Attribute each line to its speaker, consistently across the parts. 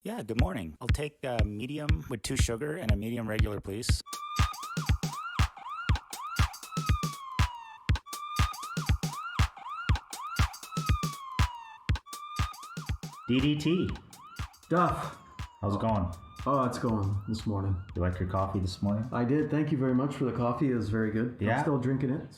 Speaker 1: Yeah, good morning. I'll take a medium with 2 sugar and a medium regular, please.
Speaker 2: DDT,
Speaker 3: Duff.
Speaker 2: how's it going?
Speaker 3: Oh, it's going this morning.
Speaker 2: You like your coffee this morning?
Speaker 3: I did. Thank you very much for the coffee. It was very good.
Speaker 2: Yeah.
Speaker 3: I'm still drinking it.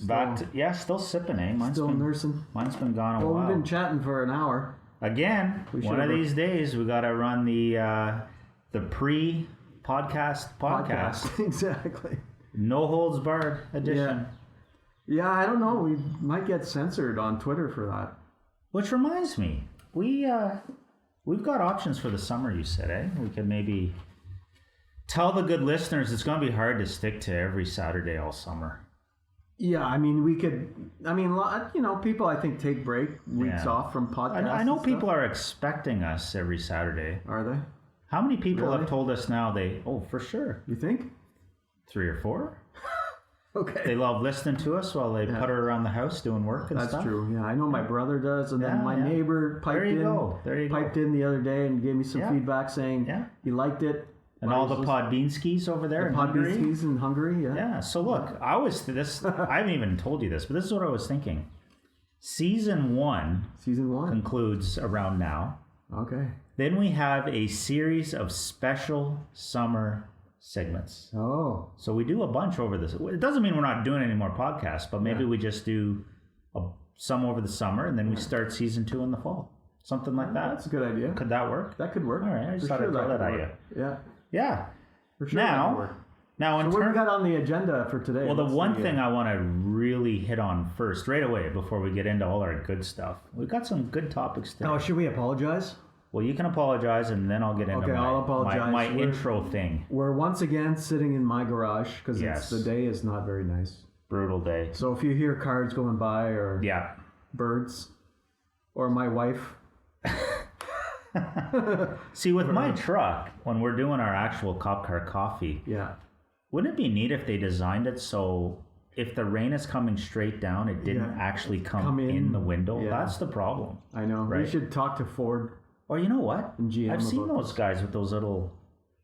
Speaker 2: Still sipping, eh?
Speaker 3: Still nursing.
Speaker 2: Mine's been gone a
Speaker 3: Well,
Speaker 2: while.
Speaker 3: we've been chatting for an hour.
Speaker 2: Again, one of these days we gotta run the pre-podcast.
Speaker 3: Exactly.
Speaker 2: No holds barred edition.
Speaker 3: Yeah, I don't know. We might get censored on Twitter for that.
Speaker 2: Which reminds me, we've got options for the summer. You said, eh? We could maybe tell the good listeners it's gonna be hard to stick to every Saturday all summer.
Speaker 3: Yeah, I mean, we could. I mean, people I think take weeks off from podcasts.
Speaker 2: I know people are expecting us every Saturday.
Speaker 3: Are they?
Speaker 2: How many people
Speaker 3: Really?
Speaker 2: have told us now for sure.
Speaker 3: You think?
Speaker 2: 3 or 4.
Speaker 3: Okay.
Speaker 2: They love listening to us while they putter around the house doing work and stuff.
Speaker 3: That's true. Yeah, I know my brother does, and then my neighbor piped in the other day and gave me some feedback saying he liked it.
Speaker 2: And all the Podbeanskis over there in Hungary.
Speaker 3: Podbeanskis in Hungary, yeah.
Speaker 2: Yeah. So look, I haven't even told you this, but this is what I was thinking. Season 1 concludes around now.
Speaker 3: Okay.
Speaker 2: Then we have a series of special summer segments.
Speaker 3: Oh.
Speaker 2: So we do a bunch over this. It doesn't mean we're not doing any more podcasts, but maybe we just do some over the summer and then we start season 2 in the fall. Something like that.
Speaker 3: That's a good idea.
Speaker 2: Could that work?
Speaker 3: That could work.
Speaker 2: All right. I just thought I'd throw that at you.
Speaker 3: Yeah.
Speaker 2: Yeah.
Speaker 3: For sure.
Speaker 2: Now,
Speaker 3: so what we got on the agenda for today?
Speaker 2: Well, the one thing I want to really hit on first, right away, before we get into all our good stuff, we've got some good topics today.
Speaker 3: Oh, should we apologize?
Speaker 2: Well, you can apologize, and then I'll get into
Speaker 3: I'll apologize.
Speaker 2: my intro thing.
Speaker 3: We're once again sitting in my garage because the day is not very nice.
Speaker 2: Brutal day.
Speaker 3: So if you hear cars going by or birds or my wife.
Speaker 2: See, with my truck, when we're doing our actual cop car coffee, wouldn't it be neat if they designed it so if the rain is coming straight down, it didn't actually come in the window? Yeah. That's the problem.
Speaker 3: I know. Right? We should talk to Ford.
Speaker 2: Or you know what? I've seen those guys with those little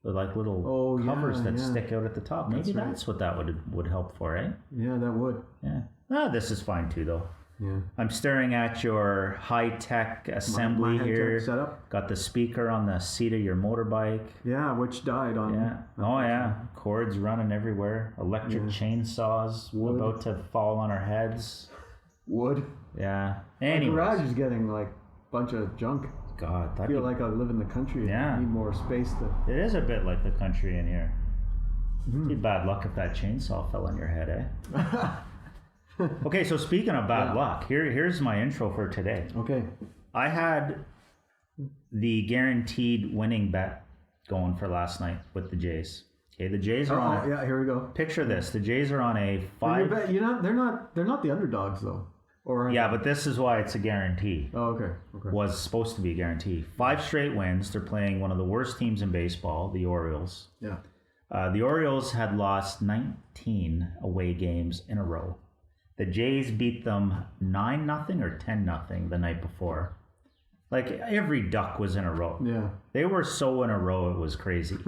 Speaker 2: covers that stick out at the top. Maybe that's what that would help for, eh?
Speaker 3: Yeah, that would.
Speaker 2: Yeah. This is fine too, though.
Speaker 3: Yeah.
Speaker 2: I'm staring at your high-tech assembly here.
Speaker 3: High-tech setup.
Speaker 2: Got the speaker on the seat of your motorbike.
Speaker 3: Yeah, which died on.
Speaker 2: Yeah. Oh yeah. Cords running everywhere. Electric chainsaws about to fall on our heads.
Speaker 3: Wood.
Speaker 2: Yeah.
Speaker 3: Anyways. My garage is getting like a bunch of junk.
Speaker 2: God,
Speaker 3: I feel like I live in the country. Yeah. I need more space to.
Speaker 2: It is a bit like the country in here. It'd be bad luck if that chainsaw fell on your head, eh? Okay, so speaking of bad luck, here's my intro for today.
Speaker 3: Okay.
Speaker 2: I had the guaranteed winning bet going for last night with the Jays. Okay, the Jays are on.
Speaker 3: Yeah, here we go.
Speaker 2: Picture this: the Jays are on a 5.
Speaker 3: They're not the underdogs though.
Speaker 2: But this is why it's a guarantee.
Speaker 3: Oh, okay.
Speaker 2: Was supposed to be a guarantee. 5 straight wins. They're playing one of the worst teams in baseball, the Orioles.
Speaker 3: Yeah.
Speaker 2: The Orioles had lost 19 away games in a row. The Jays beat them 9-0 or 10-0 the night before. Like every duck was in a row.
Speaker 3: Yeah.
Speaker 2: They were so in a row, it was crazy.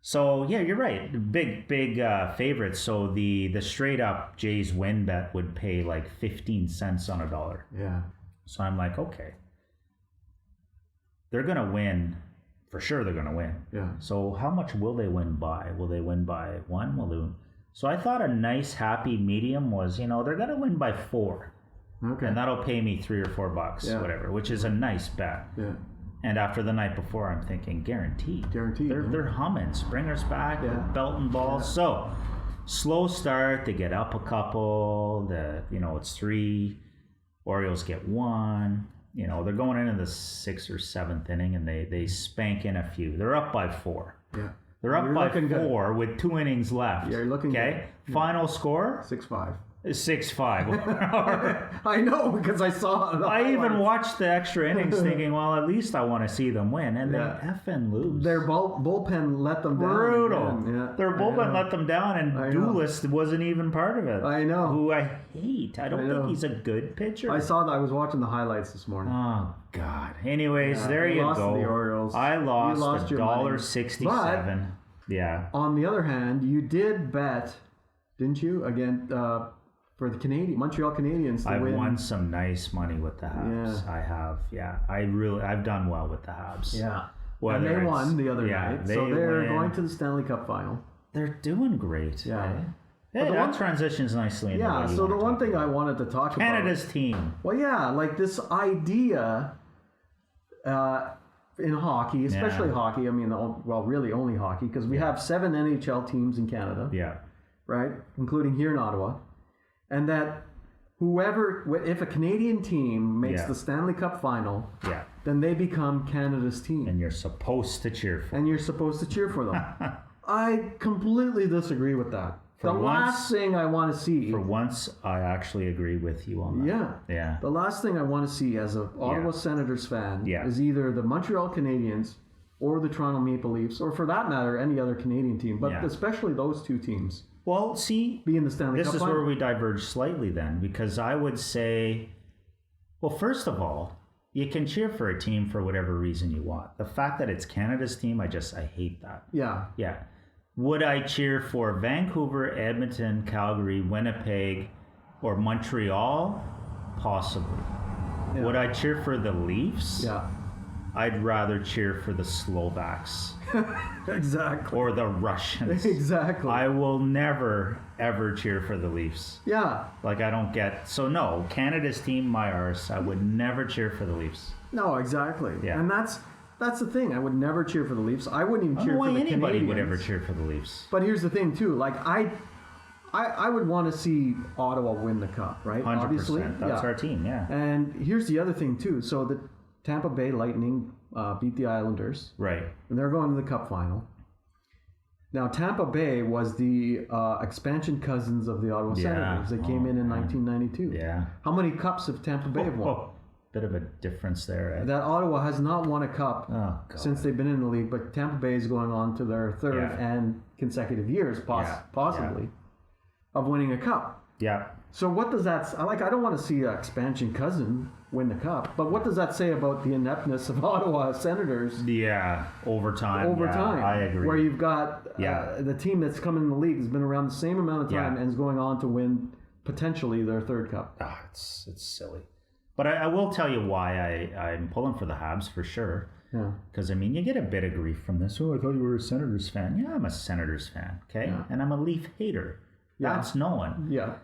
Speaker 2: So, yeah, you're right. Big favorites. So the straight up Jays win bet would pay like 15 cents on a dollar.
Speaker 3: Yeah.
Speaker 2: So I'm like, okay. They're going to win. For sure they're going to win.
Speaker 3: Yeah.
Speaker 2: So how much will they win by? Will they win by 1? So I thought a nice happy medium was, they're going to win by 4.
Speaker 3: Okay.
Speaker 2: And that'll pay me $3 or $4, whatever, which is a nice bet.
Speaker 3: Yeah.
Speaker 2: And after the night before, I'm thinking, guaranteed. They're humming. Springer's back, belting balls. Yeah. So, slow start. They get up a couple. It's 3. Orioles get 1. They're going into the 6th or 7th inning, and they spank in a few. They're up by 4.
Speaker 3: Yeah.
Speaker 2: They're up by 4 with 2 innings left.
Speaker 3: Yeah, you're looking
Speaker 2: okay. Good. Final score?
Speaker 3: 6-5.
Speaker 2: 6-5.
Speaker 3: I know, because I saw it.
Speaker 2: I even watched the extra innings thinking, well, at least I want to see them win. And they effing lose.
Speaker 3: Their bullpen let them down.
Speaker 2: Brutal.
Speaker 3: Yeah.
Speaker 2: Their bullpen let them down, and Duelist wasn't even part of it.
Speaker 3: I know.
Speaker 2: Who I hate. I don't think he's a good pitcher.
Speaker 3: I saw that. I was watching the highlights this morning.
Speaker 2: Oh, God. Anyways, there you
Speaker 3: lost
Speaker 2: go.
Speaker 3: To the Orioles.
Speaker 2: I lost
Speaker 3: $1.67.
Speaker 2: Yeah.
Speaker 3: On the other hand, you did bet, didn't you, again, for the Montreal Canadiens to win.
Speaker 2: I've won some nice money with the Habs. I have, I've done well with the Habs.
Speaker 3: Yeah. And they won the other night. So they're going to the Stanley Cup final.
Speaker 2: They're doing great.
Speaker 3: Yeah.
Speaker 2: Hey, that transitions nicely into
Speaker 3: Yeah, so the one thing I wanted to talk about...
Speaker 2: Canada's team.
Speaker 3: Well, yeah, like this idea in hockey, especially hockey, I mean, well, really only hockey, because we have 7 NHL teams in Canada.
Speaker 2: Yeah.
Speaker 3: Right? Including here in Ottawa. And that if a Canadian team makes the Stanley Cup final, then they become Canada's team.
Speaker 2: And you're supposed to cheer for
Speaker 3: them. I completely disagree with that. Last thing I want to see...
Speaker 2: For once, I actually agree with you on that. Yeah.
Speaker 3: The last thing I want to see as an Ottawa Senators fan is either the Montreal Canadiens or the Toronto Maple Leafs, or for that matter, any other Canadian team, but especially those two teams.
Speaker 2: Well, see,
Speaker 3: be in the Stanley Cup
Speaker 2: this is
Speaker 3: final.
Speaker 2: where we diverge slightly then, because I would say, well, first of all, you can cheer for a team for whatever reason you want. The fact that it's Canada's team, I hate that.
Speaker 3: Yeah.
Speaker 2: Yeah. Would I cheer for Vancouver, Edmonton, Calgary, Winnipeg, or Montreal? Possibly. Yeah. Would I cheer for the Leafs?
Speaker 3: Yeah.
Speaker 2: I'd rather cheer for the Slovaks.
Speaker 3: Exactly.
Speaker 2: Or the Russians.
Speaker 3: Exactly.
Speaker 2: I will never, ever cheer for the Leafs.
Speaker 3: Yeah.
Speaker 2: Like, I don't get... So, no, Canada's team, my arse. I would never cheer for the Leafs.
Speaker 3: No, exactly.
Speaker 2: Yeah.
Speaker 3: And that's the thing. I would never cheer for the Leafs. I wouldn't even cheer for the Canadians.
Speaker 2: Anybody would ever cheer for the Leafs.
Speaker 3: But here's the thing, too. Like, I would want to see Ottawa win the Cup, right?
Speaker 2: 100%.
Speaker 3: Obviously.
Speaker 2: That's our team, yeah.
Speaker 3: And here's the other thing, too. So the Tampa Bay Lightning beat the Islanders.
Speaker 2: Right.
Speaker 3: And they're going to the Cup final. Now, Tampa Bay was the expansion cousins of the Ottawa Senators. They came in 1992.
Speaker 2: Yeah.
Speaker 3: How many cups have Tampa Bay won?
Speaker 2: Bit of a difference there.
Speaker 3: That Ottawa has not won a cup since they've been in the league, but Tampa Bay is going on to their third and consecutive years, possibly, of winning a cup.
Speaker 2: Yeah.
Speaker 3: So what does that... I don't want to see an expansion cousin win the cup, but what does that say about the ineptness of Ottawa Senators?
Speaker 2: Yeah, over time, I agree.
Speaker 3: Where you've got the team that's come in the league has been around the same amount of time and is going on to win potentially their third cup.
Speaker 2: It's silly. But I will tell you why I'm pulling for the Habs for sure.
Speaker 3: Yeah.
Speaker 2: Because, I mean, you get a bit of grief from this. Oh, I thought you were a Senators fan. Yeah, I'm a Senators fan, okay? Yeah. And I'm a Leaf hater. Yeah. That's known.
Speaker 3: Yeah.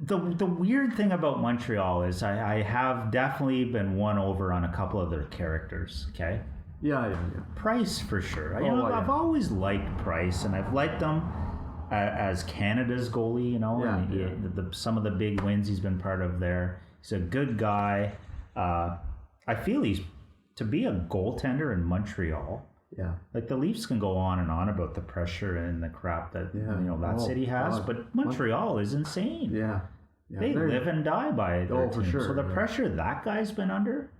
Speaker 2: The weird thing about Montreal is I have definitely been won over on a couple of their characters, okay?
Speaker 3: Yeah.
Speaker 2: Price, for sure. I've always liked Price, and I've liked him as Canada's goalie, and some of the big wins he's been part of there. He's a good guy. I feel to be a goaltender in Montreal.
Speaker 3: Yeah.
Speaker 2: Like, the Leafs can go on and on about the pressure and the crap that that city has, but Montreal is insane.
Speaker 3: Yeah.
Speaker 2: They live and die by their team.
Speaker 3: For sure.
Speaker 2: So the pressure that guy's been under,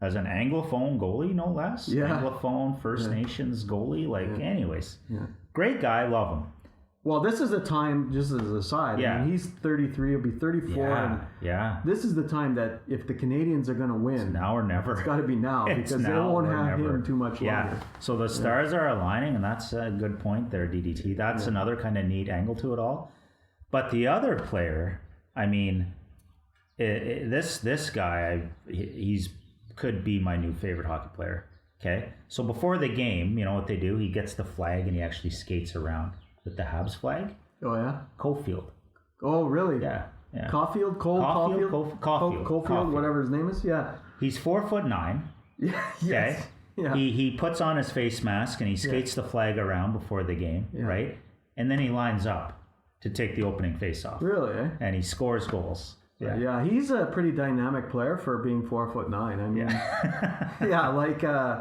Speaker 2: as an Anglophone goalie, no less.
Speaker 3: Yeah.
Speaker 2: Anglophone First Nations goalie. Anyways. Yeah. Great guy, love him.
Speaker 3: Well, this is the time, just as an aside, I mean, he's 33, he'll be 34.
Speaker 2: Yeah.
Speaker 3: This is the time that if the Canadians are going to win...
Speaker 2: It's now or never.
Speaker 3: It's got to be now, because they won't have him too much longer.
Speaker 2: So the stars are aligning, and that's a good point there, DDT. That's another kind of neat angle to it all. But the other player, I mean, this guy, he's could be my new favorite hockey player. Okay? So before the game, you know what they do? He gets the flag, and he actually skates around with the Habs flag.
Speaker 3: Oh, yeah?
Speaker 2: Caulfield.
Speaker 3: Oh, really?
Speaker 2: Yeah.
Speaker 3: Caulfield? Caulfield, whatever his name is? Yeah.
Speaker 2: He's 4'9".
Speaker 3: Yeah.
Speaker 2: Okay? Yeah. He puts on his face mask and he skates the flag around before the game, right? And then he lines up to take the opening face-off.
Speaker 3: Really, eh?
Speaker 2: And he scores goals.
Speaker 3: Yeah, he's a pretty dynamic player for being 4'9". I mean,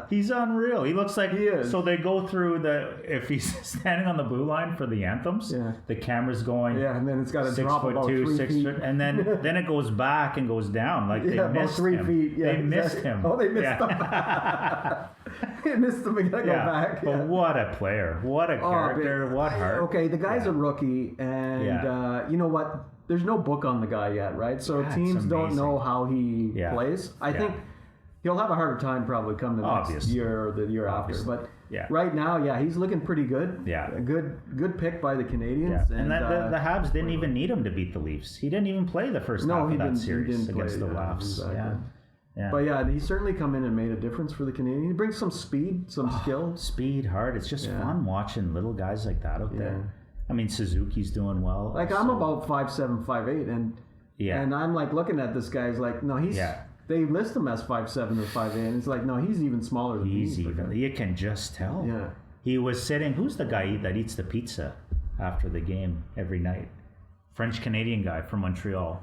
Speaker 2: he's unreal. He looks like
Speaker 3: he is.
Speaker 2: So they go through if he's standing on the blue line for the anthems, the camera's going.
Speaker 3: Yeah, and then it's got to drop about
Speaker 2: 6'2",
Speaker 3: 3 feet.
Speaker 2: and then it goes back and goes down. Like they missed
Speaker 3: 3
Speaker 2: him.
Speaker 3: feet. Yeah,
Speaker 2: they missed him.
Speaker 3: Oh, they missed him. They missed him. We gotta go back.
Speaker 2: But what a player! What a character! What heart!
Speaker 3: Okay, the guy's a rookie, and you know what? There's no book on the guy yet, right? So teams don't know how he plays. I think he'll have a harder time probably come the next year or the year after. But right now, he's looking pretty good. Yeah, a good pick by the Canadians.
Speaker 2: Yeah. And the Habs didn't even need him to beat the Leafs. He didn't even play the first half of that series against the Leafs.
Speaker 3: Exactly. Yeah. But he's certainly come in and made a difference for the Canadians. He brings some speed, some skill.
Speaker 2: Speed, heart. It's just fun watching little guys like that out there. I mean, Suzuki's doing well.
Speaker 3: Like, I'm about 5'7", 5'8", and I'm like looking at this guy. He's like, no, he's. Yeah. They list him as 5'7" or 5'8", and it's like, no, he's even smaller than me.
Speaker 2: You can just tell. Yeah. He was sitting. Who's the guy that eats the pizza after the game every night? French Canadian guy from Montreal.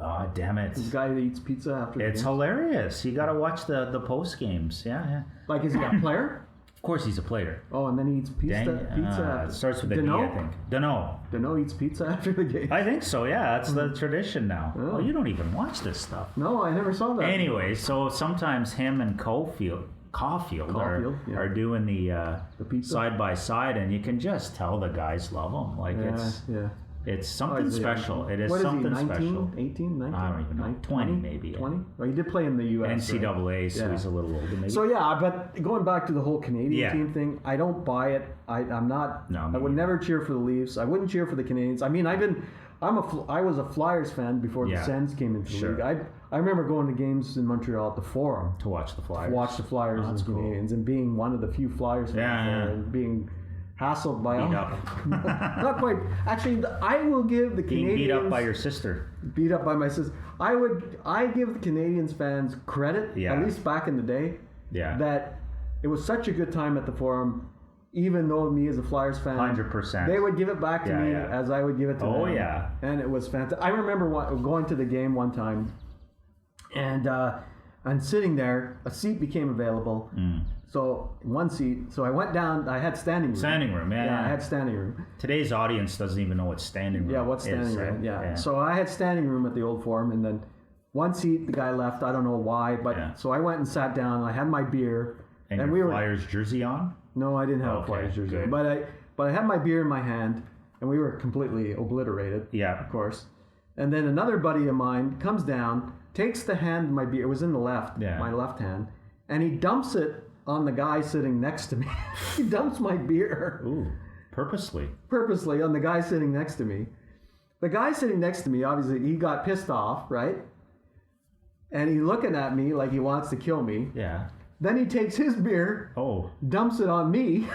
Speaker 2: Oh, damn it!
Speaker 3: This guy that eats pizza after the
Speaker 2: It's
Speaker 3: games?
Speaker 2: Hilarious. You got to watch the post games. Yeah.
Speaker 3: Like, is he a player?
Speaker 2: Of course he's a player.
Speaker 3: Oh, and then he eats pizza after.
Speaker 2: It starts with a D, I think.
Speaker 3: Dano eats pizza after the game.
Speaker 2: I think so, yeah. That's the tradition now. Oh, you don't even watch this stuff.
Speaker 3: No, I never saw that.
Speaker 2: Anyway, so sometimes him and Caulfield are doing the pizza side by side, and you can just tell the guys love them. Like, it's something special. It is something special.
Speaker 3: 18, 19?
Speaker 2: I don't even know. 20 maybe.
Speaker 3: 20? Well, he did play in the U.S.
Speaker 2: NCAA,
Speaker 3: right?
Speaker 2: so he's a little older maybe.
Speaker 3: So, but going back to the whole Canadian team thing, I don't buy it. I'm not. No, I would never cheer for the Leafs. I wouldn't cheer for the Canadians. I mean, I was a Flyers fan before the Sens came into the league. I remember going to games in Montreal at the Forum.
Speaker 2: To watch the Flyers.
Speaker 3: And the Canadians, and being one of the few Flyers fans there, and being hassled by not quite. Actually, I will give the Canadians
Speaker 2: beat up by your sister.
Speaker 3: Beat up by my sister. I give the Canadians fans credit, at least back in the day, that it was such a good time at the Forum. Even though me as a Flyers fan,
Speaker 2: 100%,
Speaker 3: they would give it back to me as I would give it to them. Oh yeah, and it was fantastic. I remember going to the game one time, and sitting there, a seat became available. So one seat. So I went down. I had standing room.
Speaker 2: Standing room,
Speaker 3: I had standing room.
Speaker 2: Today's audience doesn't even know what standing room is.
Speaker 3: Yeah, what's standing room? Yeah. So I had standing room at the Old Forum, and then one seat, the guy left. I don't know why, but so I went and sat down. I had my beer,
Speaker 2: and we were Flyers jersey on.
Speaker 3: No, I didn't have a Flyers jersey, but I had my beer in my hand, and we were completely obliterated. Yeah, of course. And then another buddy of mine comes down, takes the hand, my beer. It was in the left, my left hand, and he dumps it on the guy sitting next to me. He dumps my beer.
Speaker 2: Ooh, purposely
Speaker 3: on the guy sitting next to me. The guy sitting next to me, obviously, he got pissed off, right? And he's looking at me like he wants to kill me. Yeah. Then he takes his beer, dumps it on me.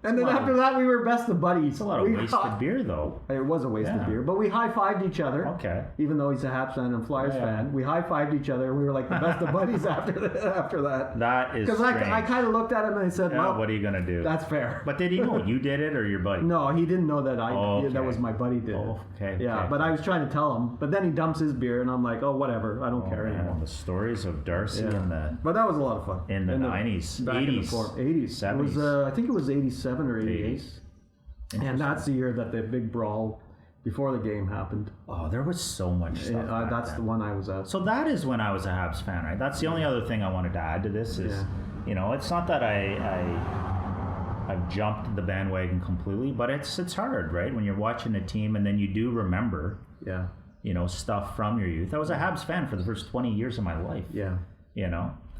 Speaker 3: And then after that, we were best of buddies.
Speaker 2: It's a lot of wasted beer, though.
Speaker 3: It was a wasted beer. But we high-fived each other. Okay. Even though he's a Habs fan and Flyers fan. We high-fived each other. We were like the best of buddies after that.
Speaker 2: That is
Speaker 3: Because I kind of looked at him and I said, well,
Speaker 2: what are you going to do?
Speaker 3: That's fair.
Speaker 2: But did he know you did it or your buddy?
Speaker 3: No, he didn't know that that was my buddy did it.
Speaker 2: Okay.
Speaker 3: Yeah, but I was trying to tell him. But then he dumps his beer and I'm like, oh, whatever. I don't care anymore.
Speaker 2: The stories of Darcy and the...
Speaker 3: But that was a lot of fun.
Speaker 2: In the 90s.
Speaker 3: 80s. 70s. It was, I think it was 87 or 88. And that's the year that the big brawl before the game happened.
Speaker 2: Oh, there was so much stuff.
Speaker 3: That's the one I was at.
Speaker 2: So that is when I was a Habs fan, right? That's the only other thing I wanted to add to this is, it's not that I've jumped the bandwagon completely, but it's hard, right? When you're watching a team and then you do remember, stuff from your youth. I was a Habs fan for the first 20 years of my life. Yeah.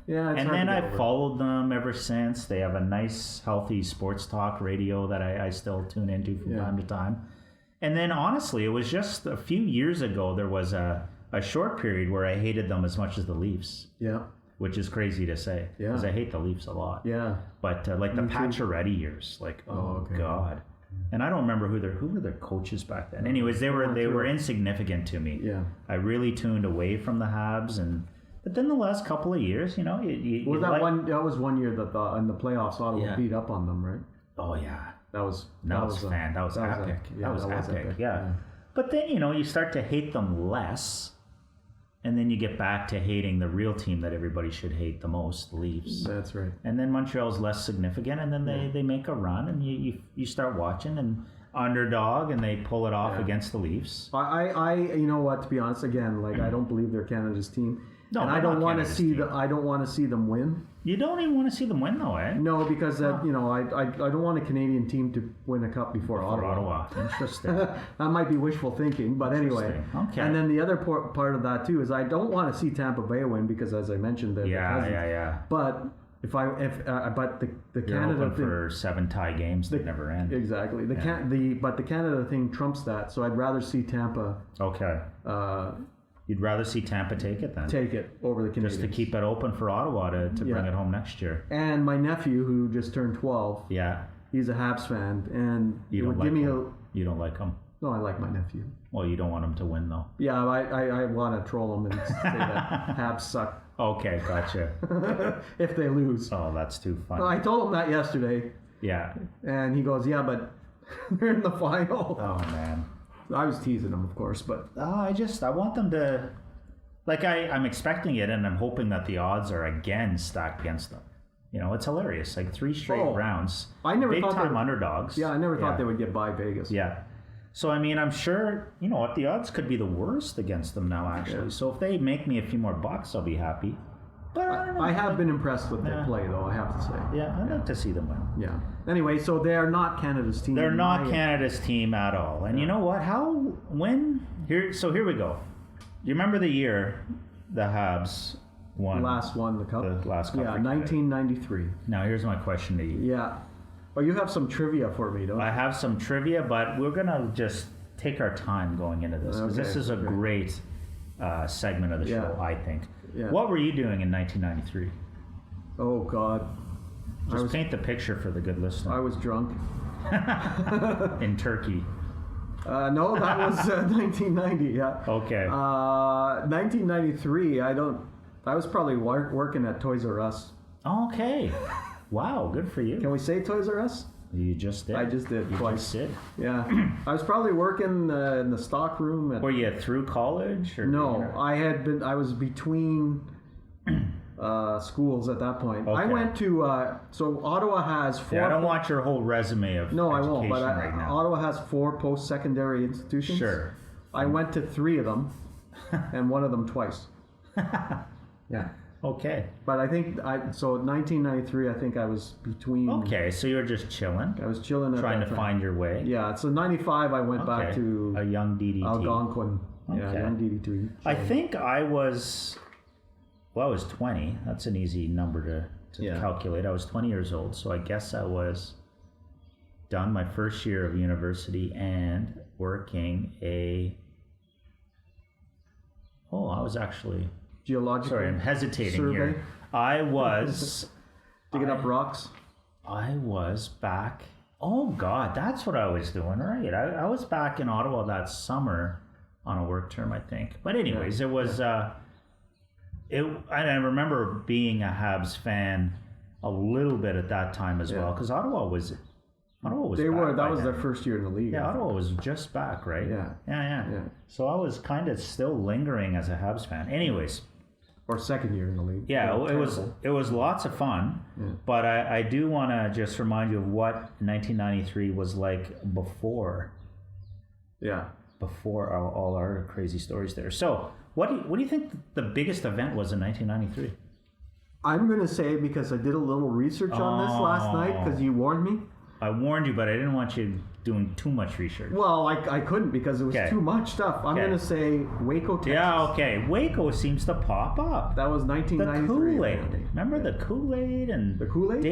Speaker 2: Yeah, and then I've followed them ever since. They have a nice, healthy sports talk radio that I still tune into from time to time. And then, honestly, it was just a few years ago, there was a short period where I hated them as much as the Leafs. Yeah. Which is crazy to say. Yeah. Because I hate the Leafs a lot. Yeah. But like the Pacioretty years, God. And I don't remember who were their coaches back then. Anyways, they were insignificant to me. Yeah. I really tuned away from the Habs But then the last couple of years, that
Speaker 3: was one year that in the playoffs Ottawa beat up on them, right?
Speaker 2: Oh yeah,
Speaker 3: that was
Speaker 2: epic. Yeah. But then, you start to hate them less. And then you get back to hating the real team that everybody should hate the most, the Leafs.
Speaker 3: That's right.
Speaker 2: And then Montreal's less significant, and then they make a run, and you start watching, and underdog, and they pull it off against the Leafs.
Speaker 3: I you know what? To be honest, again, like I don't believe they're Canada's team,
Speaker 2: no,
Speaker 3: and I don't want to see I don't want to see them win.
Speaker 2: You don't even want to see them win, though, eh?
Speaker 3: No, because I don't want a Canadian team to win a cup before Ottawa.
Speaker 2: Interesting.
Speaker 3: That might be wishful thinking, but anyway.
Speaker 2: Okay.
Speaker 3: And then the other part of that too is I don't want to see Tampa Bay win because, as I mentioned, they're the cousins.
Speaker 2: Yeah.
Speaker 3: But but the
Speaker 2: You're
Speaker 3: Canada
Speaker 2: open for 7 tie games that never end.
Speaker 3: Exactly. But the Canada thing trumps that, so I'd rather see Tampa.
Speaker 2: Okay. You'd rather see Tampa take it then?
Speaker 3: Take it over the Canadians.
Speaker 2: Just to keep it open for Ottawa to bring it home next year.
Speaker 3: And my nephew, who just turned 12, he's a Habs fan, and
Speaker 2: you don't like him. You don't like him?
Speaker 3: No, I like my nephew.
Speaker 2: Well, you don't want him to win, though.
Speaker 3: Yeah, I want to troll him and say that Habs suck.
Speaker 2: Okay, gotcha.
Speaker 3: If they lose.
Speaker 2: Oh, that's too funny.
Speaker 3: Well, I told him that yesterday.
Speaker 2: Yeah.
Speaker 3: And he goes, yeah, but they're in the final.
Speaker 2: Oh, man.
Speaker 3: I was teasing him, of course, but...
Speaker 2: I want them to... Like, I'm expecting it, and I'm hoping that the odds are again stacked against them. It's hilarious. Like, 3 straight rounds.
Speaker 3: I never
Speaker 2: big
Speaker 3: thought
Speaker 2: time underdogs.
Speaker 3: Yeah, I never thought they would get by Vegas.
Speaker 2: Yeah. So, I mean, I'm sure, what, the odds could be the worst against them now, actually. Yeah. So if they make me a few more bucks, I'll be happy. But
Speaker 3: I have been impressed with their play, though, I have to say.
Speaker 2: Yeah, I'd like to see them win.
Speaker 3: Yeah. Anyway, so they are not Canada's team.
Speaker 2: They're not Canada's team at all. And you know what? So here we go. You remember the year the Habs won?
Speaker 3: The last cup.
Speaker 2: The last cup.
Speaker 3: Yeah, 1993.
Speaker 2: Now, here's my question to you.
Speaker 3: Yeah. Well, you have some trivia for me, don't you?
Speaker 2: I have some trivia, but we're going to just take our time going into this. Because this is a great segment of the show, I think. Yeah. What were you doing in 1993?
Speaker 3: Oh, God.
Speaker 2: Just paint the picture for the good listener.
Speaker 3: I was drunk.
Speaker 2: In Turkey.
Speaker 3: No, that was 1990, yeah.
Speaker 2: Okay.
Speaker 3: 1993, I was probably working at Toys R Us.
Speaker 2: Okay. Wow, good for you.
Speaker 3: Can we say Toys R Us?
Speaker 2: You just did.
Speaker 3: I just did
Speaker 2: you
Speaker 3: twice.
Speaker 2: Just did?
Speaker 3: Yeah. I was probably working in the stock room.
Speaker 2: Were you through college? Or
Speaker 3: no, I was between schools at that point. Okay. I went to, so Ottawa has 4...
Speaker 2: Yeah, I don't want your whole resume of
Speaker 3: No, I won't, but
Speaker 2: right now.
Speaker 3: Ottawa has 4 post-secondary institutions.
Speaker 2: Sure.
Speaker 3: I went to 3 of them, and one of them twice. Yeah.
Speaker 2: Okay.
Speaker 3: But I think, so 1993, I think I was between...
Speaker 2: Okay, so you were just chilling?
Speaker 3: I was chilling at
Speaker 2: trying to find your way?
Speaker 3: Yeah, so 95, I went back to...
Speaker 2: A young DDT.
Speaker 3: Algonquin. Okay. Yeah, young DDT.
Speaker 2: I think I was 20. That's an easy number to calculate. I was 20 years old, so I guess I was done my first year of university and working I was actually...
Speaker 3: Geological
Speaker 2: Sorry, I'm hesitating
Speaker 3: survey.
Speaker 2: Here. I was...
Speaker 3: Digging up rocks?
Speaker 2: I was back... Oh, God, that's what I was doing, right. I was back in Ottawa that summer on a work term, I think. But anyways, it was... I remember being a Habs fan a little bit at that time as well, because Ottawa was
Speaker 3: that
Speaker 2: back
Speaker 3: was their first year in the league.
Speaker 2: Yeah, Ottawa was just back, right?
Speaker 3: Yeah.
Speaker 2: So I was kind of still lingering as a Habs fan. Anyways...
Speaker 3: Or second year in the league.
Speaker 2: Yeah, it was lots of fun, but I do want to just remind you of what 1993 was like before.
Speaker 3: Yeah.
Speaker 2: Before all our crazy stories there. So, what do you think the biggest event was in 1993?
Speaker 3: I'm going to say, because I did a little research on this last night, because you warned me.
Speaker 2: I warned you, but I didn't want you doing too much research.
Speaker 3: Well, I couldn't because it was too much stuff. I'm going to say Waco, Texas.
Speaker 2: Yeah, okay. Waco seems to pop up.
Speaker 3: That was 1993.
Speaker 2: The Kool-Aid. Remember the Kool-Aid? And
Speaker 3: the Kool-Aid?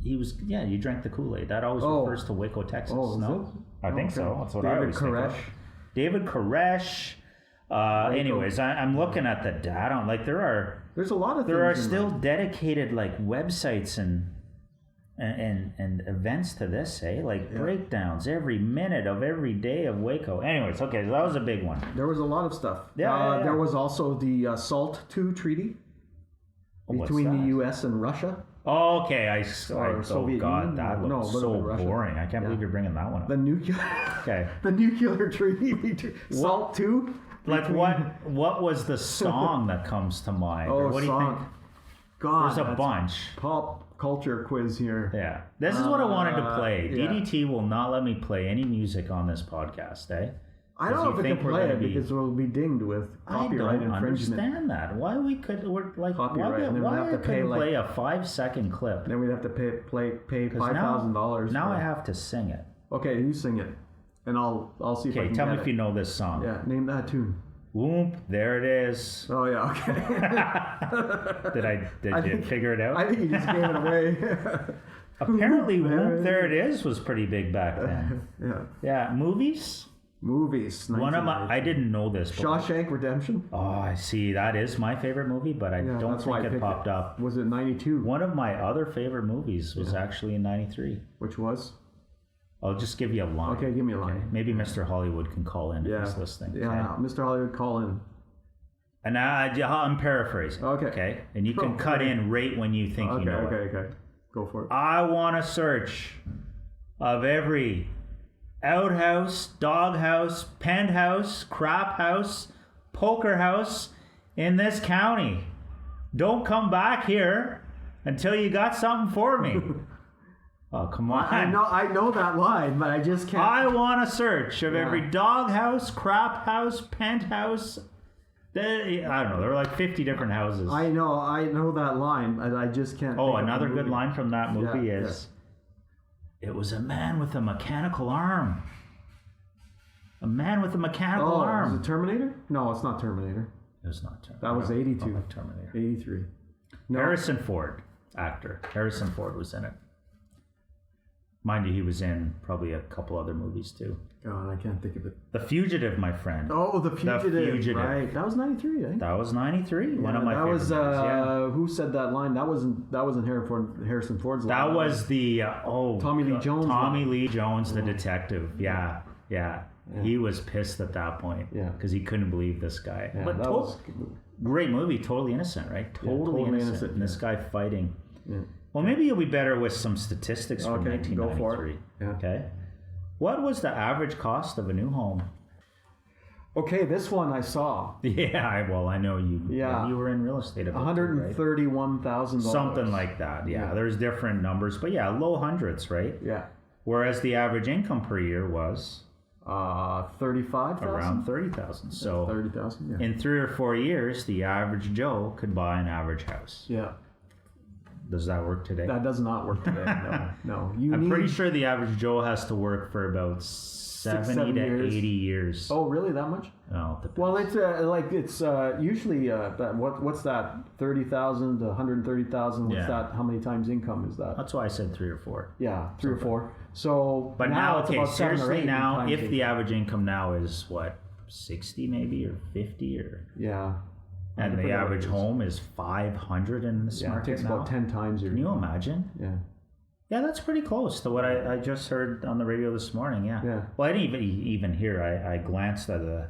Speaker 2: You drank the Kool-Aid. That always refers to Waco, Texas.
Speaker 3: Oh,
Speaker 2: no? I think so. That's what I always think of. David Koresh. Anyways, I'm looking at the data. Like, there's a lot of there are still dedicated like websites and events to this, breakdowns every minute of every day of Waco. Anyways, okay, so that was a big one.
Speaker 3: There was a lot of stuff.
Speaker 2: Yeah.
Speaker 3: There was also the SALT II treaty. between the U.S. and Russia.
Speaker 2: Oh, okay.
Speaker 3: Soviet
Speaker 2: God,
Speaker 3: Union?
Speaker 2: that
Speaker 3: No,
Speaker 2: looks
Speaker 3: it would've
Speaker 2: so
Speaker 3: been Russia.
Speaker 2: boring. I can't believe you're bringing that one up.
Speaker 3: The nuclear.
Speaker 2: Okay.
Speaker 3: The nuclear treaty. SALT 2.
Speaker 2: Like what was the song that comes to mind?
Speaker 3: Oh,
Speaker 2: Or what do you think?
Speaker 3: God,
Speaker 2: There's a bunch.
Speaker 3: Pop culture quiz here.
Speaker 2: Yeah. This is what I wanted to play.
Speaker 3: yeah.
Speaker 2: DDT will not let me play any music on this podcast, eh?
Speaker 3: I don't know if it can play it because we'll be dinged with copyright infringement.
Speaker 2: I don't understand that. Why we're like
Speaker 3: Copyright, and then
Speaker 2: why
Speaker 3: we'd have to pay
Speaker 2: play a 5-second clip?
Speaker 3: Then we'd have to pay $5,000.
Speaker 2: Now I have to sing it.
Speaker 3: Okay, you sing it, and I'll see if I can
Speaker 2: tell me
Speaker 3: get
Speaker 2: if
Speaker 3: it.
Speaker 2: you know this song.
Speaker 3: Yeah, name that tune.
Speaker 2: Whoop, there it is.
Speaker 3: Oh yeah, okay.
Speaker 2: Did you figure it out?
Speaker 3: I think you just gave it away.
Speaker 2: Apparently, Whoop, there it is was pretty big back then. Yeah, movies. One of my, I didn't know this.
Speaker 3: Shawshank Redemption.
Speaker 2: Oh, I see. That is my favorite movie, but I don't think it popped up.
Speaker 3: Was it 92?
Speaker 2: One of my other favorite movies was actually in 93.
Speaker 3: Which was?
Speaker 2: I'll just give you a line.
Speaker 3: Okay, give me a line.
Speaker 2: Okay. Maybe Mr. Hollywood can call in if he's listening.
Speaker 3: Yeah, Mr. Hollywood, call in.
Speaker 2: And I'm paraphrasing.
Speaker 3: Okay.
Speaker 2: And you can cut in right when you think you know it.
Speaker 3: Okay. Go for it.
Speaker 2: I want a search of every outhouse, doghouse, penthouse, crap house, poker house in this county. Don't come back here until you got something for me. Oh, come on.
Speaker 3: I know that line, but I just can't.
Speaker 2: I want a search of every doghouse, crap house, penthouse. I don't know. There were like 50 different houses.
Speaker 3: I know that line, but I just can't.
Speaker 2: Oh, another good line from that movie is, "It was a man with a mechanical arm." A man with a mechanical arm.
Speaker 3: Was it Terminator? No, it's not Terminator.
Speaker 2: It was not Terminator.
Speaker 3: That was 82.
Speaker 2: Like Terminator.
Speaker 3: 83. No.
Speaker 2: Harrison Ford, actor. Harrison Ford was in it. Mind you, he was in probably a couple other movies too.
Speaker 3: God, I can't think of it.
Speaker 2: The Fugitive, my friend.
Speaker 3: Oh, The Fugitive. Right. That was 93, eh?
Speaker 2: That was 93. One of my favorite movies.
Speaker 3: Who said that line? That wasn't Harrison Ford's line.
Speaker 2: That was the
Speaker 3: Tommy Lee Jones.
Speaker 2: Tommy Lee Jones, the detective. Yeah. He was pissed at that point.
Speaker 3: Yeah.
Speaker 2: Because he couldn't believe this guy.
Speaker 3: Yeah,
Speaker 2: But
Speaker 3: that was a good movie.
Speaker 2: Great movie, Totally Innocent, right? Totally innocent. And this guy fighting.
Speaker 3: Yeah.
Speaker 2: Well, maybe you'll be better with some statistics from
Speaker 3: Okay,
Speaker 2: 1993.
Speaker 3: go for it. Yeah.
Speaker 2: Okay. What was the average cost of a new home?
Speaker 3: Okay, this one I saw.
Speaker 2: Yeah, I know you.
Speaker 3: Yeah.
Speaker 2: You were in real estate.
Speaker 3: $131,000.
Speaker 2: Something like that. Yeah, there's different numbers, but low hundreds, right?
Speaker 3: Yeah.
Speaker 2: Whereas the average income per year was
Speaker 3: 35,000.
Speaker 2: Around 30,000. So
Speaker 3: 30,000. Yeah.
Speaker 2: in 3 or 4 years, the average Joe could buy an average house.
Speaker 3: Yeah.
Speaker 2: Does that work today?
Speaker 3: That does not work today. No.
Speaker 2: I'm pretty sure the average Joe has to work for about 70 to 80 years.
Speaker 3: Oh, really? That much?
Speaker 2: Oh, depends.
Speaker 3: Well, it's usually what's that? 30,000 to 130,000. What's that? How many times income is that?
Speaker 2: That's why I said 3 or 4.
Speaker 3: Yeah, 3 or 4. So,
Speaker 2: but now
Speaker 3: it's
Speaker 2: okay,
Speaker 3: about 7 or 8
Speaker 2: seriously, now
Speaker 3: times
Speaker 2: if
Speaker 3: income.
Speaker 2: the average income now is what 60 maybe or 50 or and the average home is 500 in this market
Speaker 3: it takes
Speaker 2: now.
Speaker 3: about 10 times your
Speaker 2: Can you imagine? Yeah, that's pretty close to what I just heard on the radio this morning. Yeah. Well, I didn't even hear. I glanced at a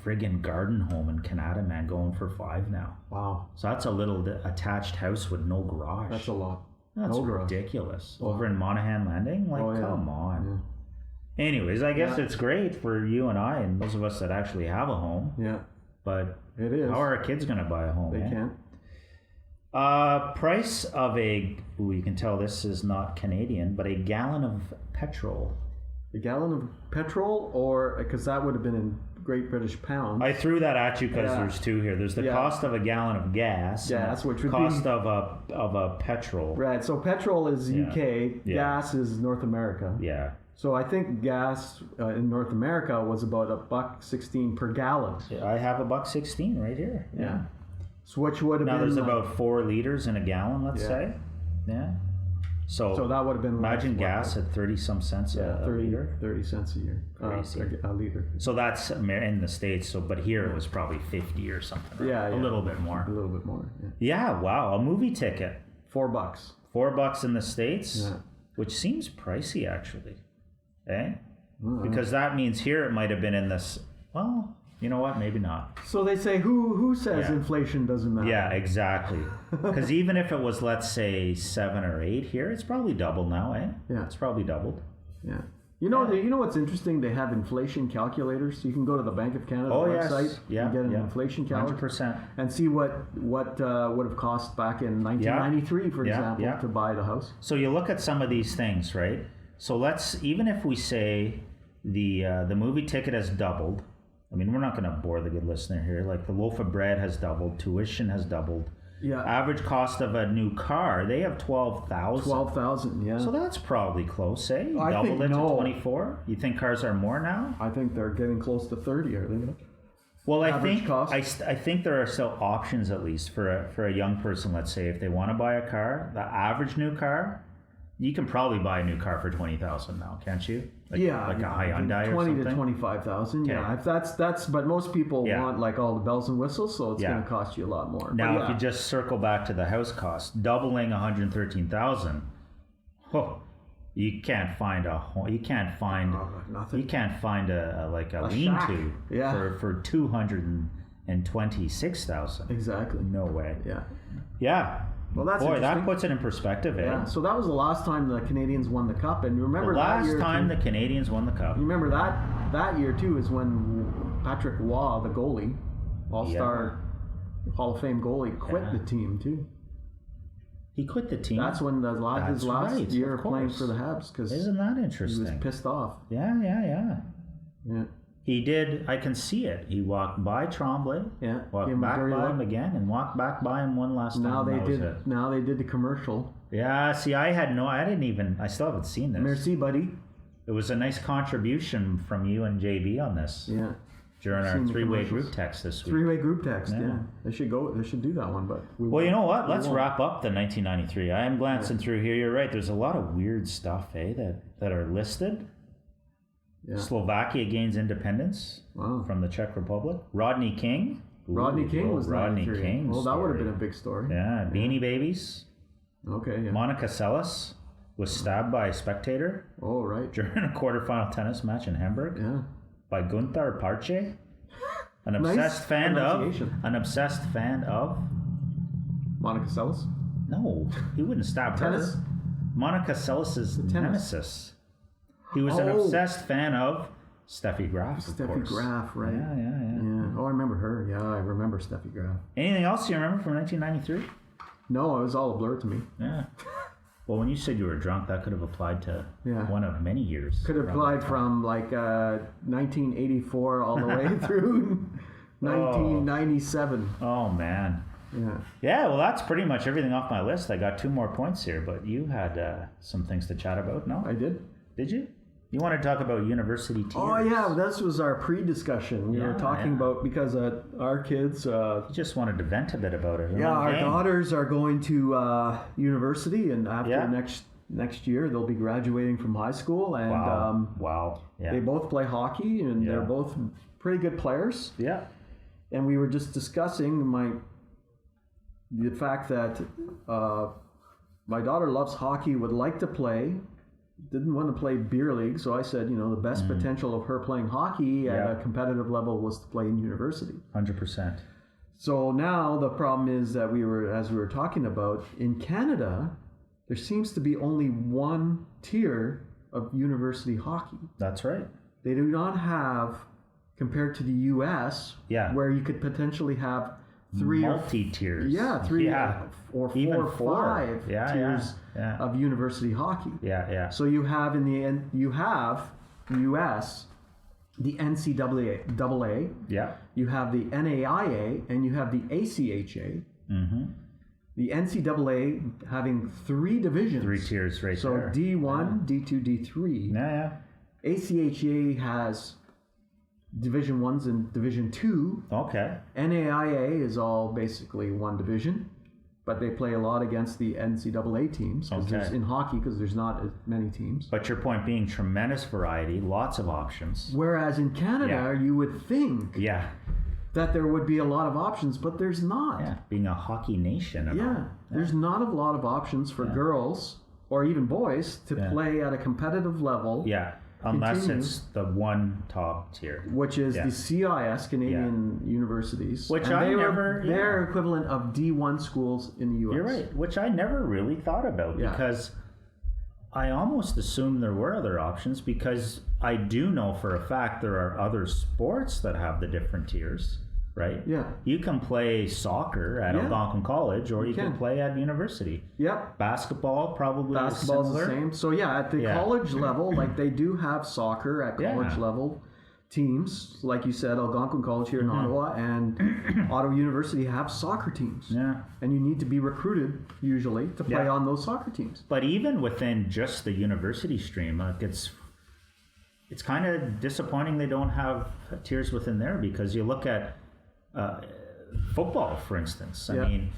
Speaker 2: friggin' garden home in Canada, man, going for 5 now.
Speaker 3: Wow.
Speaker 2: So that's a little attached house with no garage.
Speaker 3: That's a lot.
Speaker 2: That's ridiculous. Wow. Over in Monaghan Landing, come on. Yeah. Anyways, I guess it's great for you and I and those of us that actually have a home.
Speaker 3: Yeah.
Speaker 2: But
Speaker 3: it is.
Speaker 2: How are our kids going to buy a home?
Speaker 3: They can't.
Speaker 2: Price of you can tell this is not Canadian, but a gallon of petrol.
Speaker 3: A gallon of petrol, or because that would have been in Great British pounds.
Speaker 2: I threw that at you because there's 2 here. There's the cost of a gallon of gas.
Speaker 3: Which would
Speaker 2: cost of a petrol.
Speaker 3: Right. So petrol is UK. Gas is North America.
Speaker 2: Yeah.
Speaker 3: So I think gas in North America was about $1.16 per gallon.
Speaker 2: I have $1.16 right here.
Speaker 3: Yeah. So which would have been
Speaker 2: there's about 4 liters in a gallon, let's say. Yeah. So
Speaker 3: that would have been
Speaker 2: imagine gas at 30 some cents a liter.
Speaker 3: 30 cents a year. A liter.
Speaker 2: So that's in the States. But here it was probably 50 or something. Right?
Speaker 3: Yeah.
Speaker 2: A little bit more.
Speaker 3: A little bit more.
Speaker 2: Yeah. Wow. A movie ticket.
Speaker 3: $4.
Speaker 2: $4 in the States.
Speaker 3: Yeah.
Speaker 2: Which seems pricey actually. Eh? Mm-hmm. Because that means here it might have been in this. Well, You know what? Maybe not.
Speaker 3: So they say, who says inflation doesn't matter?
Speaker 2: Yeah, exactly. Because even if it was, let's say, 7 or 8 here, it's probably doubled now, eh?
Speaker 3: Yeah.
Speaker 2: It's probably doubled.
Speaker 3: Yeah. You know what's interesting? They have inflation calculators. So you can go to the Bank of Canada website and get an inflation calculator
Speaker 2: 100%.
Speaker 3: and see what would have cost back in 1993, for example, to buy the house.
Speaker 2: So you look at some of these things, right? So even if we say the movie ticket has doubled. I mean, we're not going to bore the good listener here. Like the loaf of bread has doubled, tuition has doubled.
Speaker 3: Yeah.
Speaker 2: Average cost of a new car, they have 12,000.
Speaker 3: 12,000, yeah.
Speaker 2: So that's probably close, eh?
Speaker 3: I
Speaker 2: Doubled
Speaker 3: think
Speaker 2: it to 24. You think cars are more now?
Speaker 3: I think they're getting close to 30, are they?
Speaker 2: Well, I think there are still options, at least for a young person. Let's say if they want to buy a car, the average new car, you can probably buy a new car for 20,000 now, can't you? Like a Hyundai or something.
Speaker 3: 20 to 25,000. Yeah, if that's. But most people want like all the bells and whistles, so it's going to cost you a lot more.
Speaker 2: Now, if you just circle back to the house cost, doubling 113,000. Oh, you can't find a home. You can't find
Speaker 3: nothing.
Speaker 2: You can't find a lean-to for 226,000.
Speaker 3: Exactly.
Speaker 2: No way.
Speaker 3: Yeah. Well, that's
Speaker 2: that puts it in perspective, eh?
Speaker 3: Yeah. So that was the last time the Canadians won the cup, and remember
Speaker 2: the last time the Canadians won the cup.
Speaker 3: Remember that year too is when Patrick Waugh, the goalie, All-Star Hall of Fame goalie, quit the team too.
Speaker 2: He quit the team.
Speaker 3: That's when his last year playing for the Habs. Because
Speaker 2: isn't that interesting?
Speaker 3: He was pissed off.
Speaker 2: Yeah. He did. I can see it. He walked by Tremblay. Yeah. Walked back by him again, and walked back by him one last time.
Speaker 3: Now they did the commercial.
Speaker 2: Yeah. See, I still haven't seen this.
Speaker 3: Merci, buddy.
Speaker 2: It was a nice contribution from you and JB on this.
Speaker 3: Yeah.
Speaker 2: During our three-way group text this week.
Speaker 3: Three-way group text. Yeah. They should do that one, but
Speaker 2: you know what? Let's wrap up the 1993. I am glancing through here. You're right. There's a lot of weird stuff, that are listed. Yeah. Slovakia gains independence from the Czech Republic. Rodney King.
Speaker 3: Rodney King was
Speaker 2: Rodney King.
Speaker 3: Well, that would have been a big story.
Speaker 2: Yeah. Beanie Babies.
Speaker 3: Okay. Yeah.
Speaker 2: Monica Seles was stabbed by a spectator.
Speaker 3: Oh, right.
Speaker 2: During a quarterfinal tennis match in Hamburg.
Speaker 3: Yeah.
Speaker 2: By Gunther Parche. An obsessed fan of
Speaker 3: Monica Seles?
Speaker 2: No, he wouldn't stab her. Monica Seles' nemesis. He was an obsessed fan of Steffi Graf, of course.
Speaker 3: Graf, right? Yeah. Oh, I remember her. Yeah, I remember Steffi Graf.
Speaker 2: Anything else you remember from 1993?
Speaker 3: No, it was all a blur to me.
Speaker 2: Yeah. Well, when you said you were drunk, that could have applied to one of many years.
Speaker 3: Could have applied from like 1984 all the way through 1997.
Speaker 2: Oh, man.
Speaker 3: Yeah.
Speaker 2: Yeah, well, that's pretty much everything off my list. I got 2 more points here, but you had some things to chat about, no?
Speaker 3: I did.
Speaker 2: Did you? You want to talk about university tears?
Speaker 3: Oh, yeah. This was our pre-discussion. We were talking about, because our kids...
Speaker 2: you just wanted to vent a bit about it.
Speaker 3: Yeah, our daughters are going to university, and after next year, they'll be graduating from high school. And
Speaker 2: wow. Yeah.
Speaker 3: They both play hockey, and they're both pretty good players.
Speaker 2: Yeah.
Speaker 3: And we were just discussing the fact that my daughter loves hockey, would like to play, didn't want to play beer league. So I said, the best potential of her playing hockey at a competitive level was to play in university.
Speaker 2: 100%.
Speaker 3: So now the problem is that as we were talking about, in Canada, there seems to be only one tier of university hockey.
Speaker 2: That's right.
Speaker 3: They do not have, compared to the U.S., where you could potentially have 3
Speaker 2: multi-tiers.
Speaker 3: Or 4 or 5 tiers of university hockey.
Speaker 2: Yeah.
Speaker 3: So you have in the end, you have the U.S., the NCAA. Yeah. You have the NAIA and you have the ACHA. Mm-hmm. The NCAA having 3 divisions.
Speaker 2: 3 tiers right there.
Speaker 3: So D1, D2, D3.
Speaker 2: Yeah.
Speaker 3: ACHA has Division 1s and Division 2.
Speaker 2: Okay.
Speaker 3: NAIA is all basically one division, but they play a lot against the NCAA teams in hockey because there's not as many teams.
Speaker 2: But your point being tremendous variety, lots of options.
Speaker 3: Whereas in Canada, you would think that there would be a lot of options, but there's not.
Speaker 2: Yeah, being a hockey nation.
Speaker 3: There's not a lot of options for girls or even boys to play at a competitive level.
Speaker 2: Yeah. unless it's the one top tier,
Speaker 3: which is the CIS, Canadian Universities,
Speaker 2: which
Speaker 3: they're equivalent of D1 schools in the US.
Speaker 2: You're right, which I never really thought about because I almost assumed there were other options, because I do know for a fact there are other sports that have the different tiers, right?
Speaker 3: Yeah.
Speaker 2: You can play soccer at Algonquin College, or you can play at university.
Speaker 3: Yep.
Speaker 2: Basketball's
Speaker 3: the same. So at the college level, like they do have soccer at college level teams. Like you said, Algonquin College here in Ottawa and Ottawa University have soccer teams.
Speaker 2: Yeah.
Speaker 3: And you need to be recruited usually to play on those soccer teams.
Speaker 2: But even within just the university stream, like it's kind of disappointing they don't have tiers within there, because you look at football, for instance. I mean,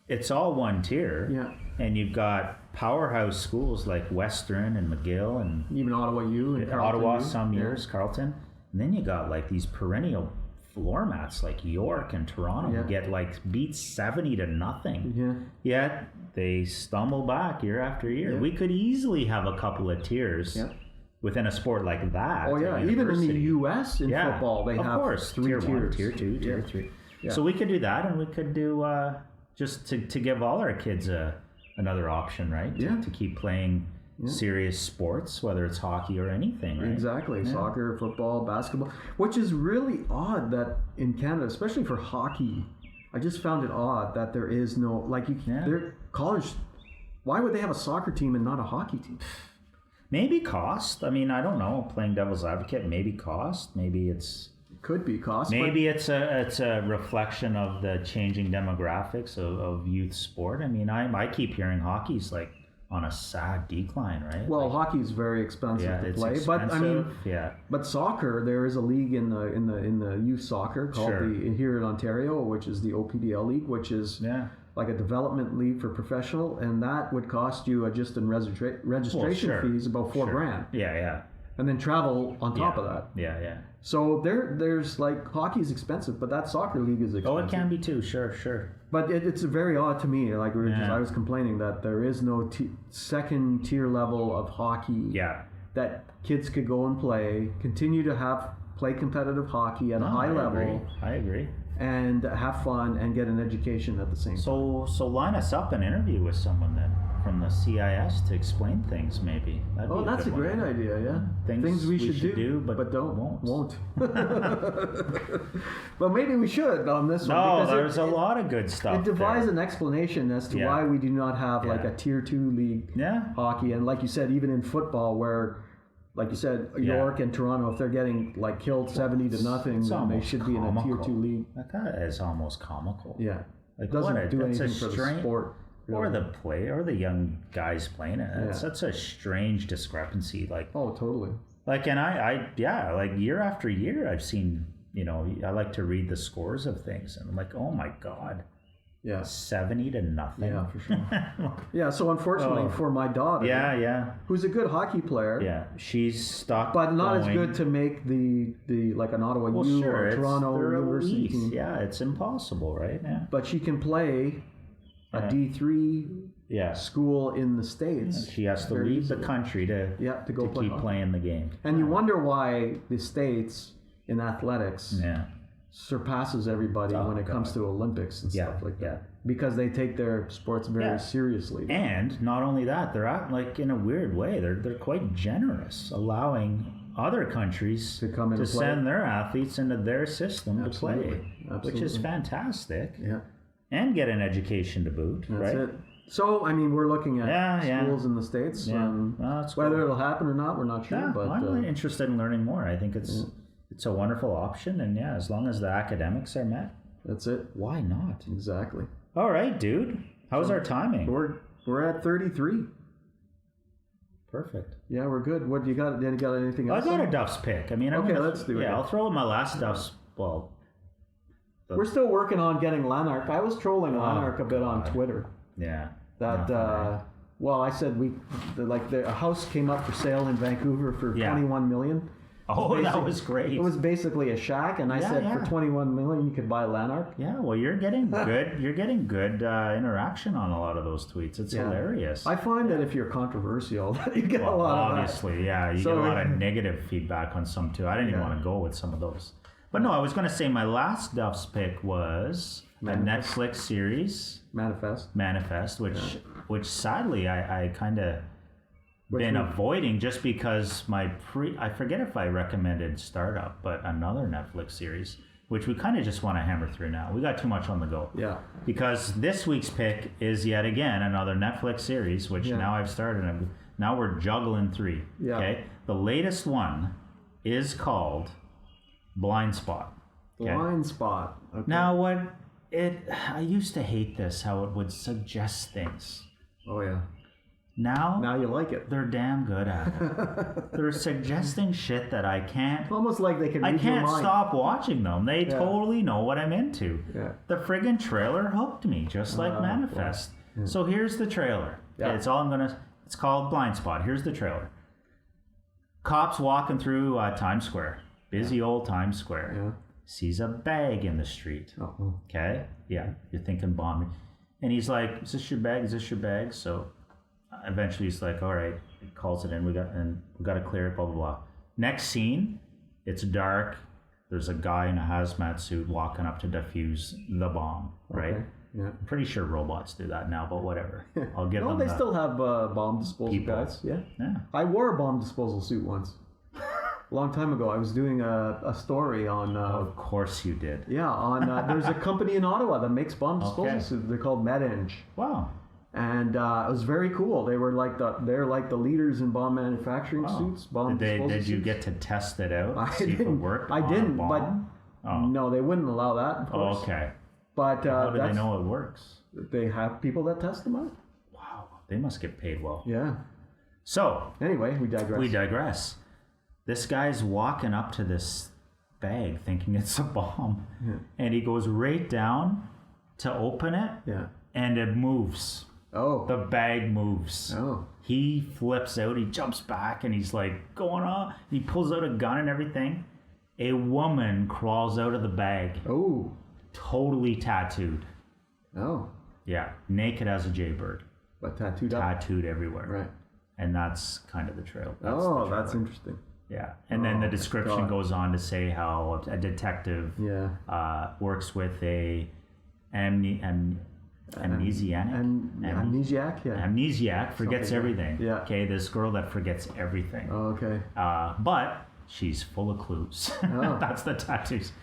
Speaker 2: it's all one tier, and you've got powerhouse schools like Western and McGill and
Speaker 3: even Ottawa U and Carleton
Speaker 2: Ottawa
Speaker 3: U.
Speaker 2: some years, Carleton, and then you got like these perennial floor mats like York and Toronto get like beat 70-0.
Speaker 3: Yeah.
Speaker 2: Yet they stumble back year after year. We could easily have a couple of tiers. Within a sport like that.
Speaker 3: Oh yeah, even in the U.S. in football, they have three
Speaker 2: tier
Speaker 3: tiers.
Speaker 2: 1, tier 2, tier 3. So we could do that, and we could do just to give all our kids another option, right? To keep playing serious sports, whether it's hockey or anything, right?
Speaker 3: Exactly, soccer, football, basketball, which is really odd that in Canada, especially for hockey, I just found it odd that there is no college. Why would they have a soccer team and not a hockey team?
Speaker 2: Maybe cost. I mean, I don't know. Playing devil's advocate, maybe cost. Maybe it's
Speaker 3: could be cost.
Speaker 2: Maybe it's a reflection of the changing demographics of youth sport. I mean, I keep hearing hockey's like on a sad decline, right?
Speaker 3: Well, hockey's very expensive to play, but I mean, but soccer, there is a league in the youth soccer called here in Ontario, which is the OPDL league, which is like a development league for professional, and that would cost you just in registration fees about $4,000.
Speaker 2: Yeah.
Speaker 3: And then travel on top of that.
Speaker 2: Yeah.
Speaker 3: So there's like hockey's expensive, but that soccer league is expensive.
Speaker 2: Oh, it can be too. Sure.
Speaker 3: But it's very odd to me. Like I was complaining that there is no second tier level of hockey.
Speaker 2: Yeah.
Speaker 3: That kids could go and continue to play competitive hockey at a high level.
Speaker 2: I agree.
Speaker 3: And have fun and get an education at the same time.
Speaker 2: So line us up an interview with someone then from the CIS to explain things, maybe.
Speaker 3: That's a great idea. Yeah, things we should do, but won't. But maybe we should on this one.
Speaker 2: No, there's a lot of good stuff.
Speaker 3: It devises an explanation as to why we do not have like a tier 2 league hockey, and like you said, even in football where. Like you said, York and Toronto, if they're getting like killed 70-0, then they should be in a tier 2 league.
Speaker 2: That is almost comical.
Speaker 3: Yeah,
Speaker 2: like,
Speaker 3: it doesn't do anything for the sport.
Speaker 2: Really. Or the player, or the young guys playing it. It's such a strange discrepancy. Like,
Speaker 3: oh, totally.
Speaker 2: Like, and I like year after year, I've seen, I like to read the scores of things, and I'm like, oh my God.
Speaker 3: Yeah.
Speaker 2: 70-0.
Speaker 3: Yeah, for sure. Yeah, so unfortunately for my daughter, who's a good hockey player,
Speaker 2: she's stuck,
Speaker 3: but not as good to make the like an Ottawa U or Toronto University team.
Speaker 2: Yeah, it's impossible, right? Yeah.
Speaker 3: But she can play a D3 school in the States.
Speaker 2: She has to leave the country to
Speaker 3: go
Speaker 2: keep playing the game.
Speaker 3: And you wonder why the States in athletics surpasses everybody when it comes to Olympics and stuff like that, because they take their sports very seriously.
Speaker 2: And not only that, they're out like in a weird way. They're quite generous, allowing other countries
Speaker 3: to come in
Speaker 2: to send their athletes into their system to play, which is fantastic.
Speaker 3: Yeah,
Speaker 2: and get an education to boot.
Speaker 3: That's it. So I mean, we're looking at schools in the States. Whether it'll happen or not, we're not sure. But
Speaker 2: I'm really interested in learning more. I think it's a wonderful option, and as long as the academics are met,
Speaker 3: that's it.
Speaker 2: Why not?
Speaker 3: Exactly.
Speaker 2: All right, dude. How's our timing?
Speaker 3: We're at 33.
Speaker 2: Perfect.
Speaker 3: Yeah, we're good. What do you got? You got anything else?
Speaker 2: I got a Duff's pick. I mean,
Speaker 3: let's do it.
Speaker 2: Yeah, I'll throw in my last Duff's. Well,
Speaker 3: we're still working on getting Lanark. I was trolling Lanark a bit on Twitter.
Speaker 2: Yeah.
Speaker 3: Well, I said a house came up for sale in Vancouver for $21 million.
Speaker 2: Oh, that was great.
Speaker 3: It was basically a shack, and I said for 21 million you could buy Lanark.
Speaker 2: Yeah, well, you're getting good. You're getting good interaction on a lot of those tweets. It's hilarious.
Speaker 3: I find that if you're controversial, you get a lot of that.
Speaker 2: Obviously, yeah, you get a lot of negative feedback on some too. I didn't even want to go with some of those. But no, I was going to say my last Duff's pick was a Netflix series, Manifest, which sadly I kind of been avoiding just because I forget if I recommended Startup, but another Netflix series, which we kind of just want to hammer through now. We got too much on the go.
Speaker 3: Yeah.
Speaker 2: Because this week's pick is yet again another Netflix series, which now I've started, and now we're juggling 3. Yeah. Okay. The latest one is called Blind Spot.
Speaker 3: Okay? Blind Spot. Okay.
Speaker 2: Now I used to hate this, how it would suggest things.
Speaker 3: Oh yeah.
Speaker 2: Now
Speaker 3: you like it.
Speaker 2: They're damn good at it. They're suggesting shit that I can't.
Speaker 3: Almost like they can. I
Speaker 2: can't stop watching them. They totally know what I'm into. Yeah. The friggin' trailer hooked me, just like Manifest. Yeah. So here's the trailer. Yeah. It's called Blind Spot. Here's the trailer. Cops walking through Times Square. Busy old Times Square. Yeah. Sees a bag in the street. Uh-oh. Okay. Yeah. You're thinking bombing, and he's like, "Is this your bag? Is this your bag?" So. Eventually, he's like, "All right," he calls it in. We got to clear it. Blah blah blah. Next scene, it's dark. There's a guy in a hazmat suit walking up to defuse the bomb. Right? Okay. Yeah. I'm pretty sure robots do that now, but whatever. I'll give them.
Speaker 3: No, they still have bomb disposal guys. Yeah. Yeah. I wore a bomb disposal suit once. A long time ago, I was doing a story on.
Speaker 2: Of course, you did.
Speaker 3: Yeah. On there's a company in Ottawa that makes bomb disposal suits. They're called MedEng.
Speaker 2: Wow.
Speaker 3: And it was very cool. They're like the leaders in bomb manufacturing suits.
Speaker 2: Did you get to test it out?
Speaker 3: See if it worked. I didn't, but no, they wouldn't allow that. Of course.
Speaker 2: Oh, okay.
Speaker 3: But
Speaker 2: how do they know it works?
Speaker 3: They have people that test them out.
Speaker 2: Wow, they must get paid well.
Speaker 3: Yeah.
Speaker 2: So
Speaker 3: anyway, we
Speaker 2: digress. This guy's walking up to this bag thinking it's a bomb, and he goes right down to open it. Yeah. And it moves. Oh. The bag moves. Oh. He flips out, he jumps back, and he's like, going on. He pulls out a gun and everything. A woman crawls out of the bag. Oh. Totally tattooed. Oh. Yeah. Naked as a jaybird.
Speaker 3: But tattooed up?
Speaker 2: Tattooed everywhere. Right. And that's kind of the trail.
Speaker 3: That's interesting.
Speaker 2: Yeah. And then the description goes on to say how a detective works with a amnesiac forgets everything. Yeah. Okay, this girl that forgets everything.
Speaker 3: Oh, okay.
Speaker 2: But she's full of clues. Oh. That's the tattoos.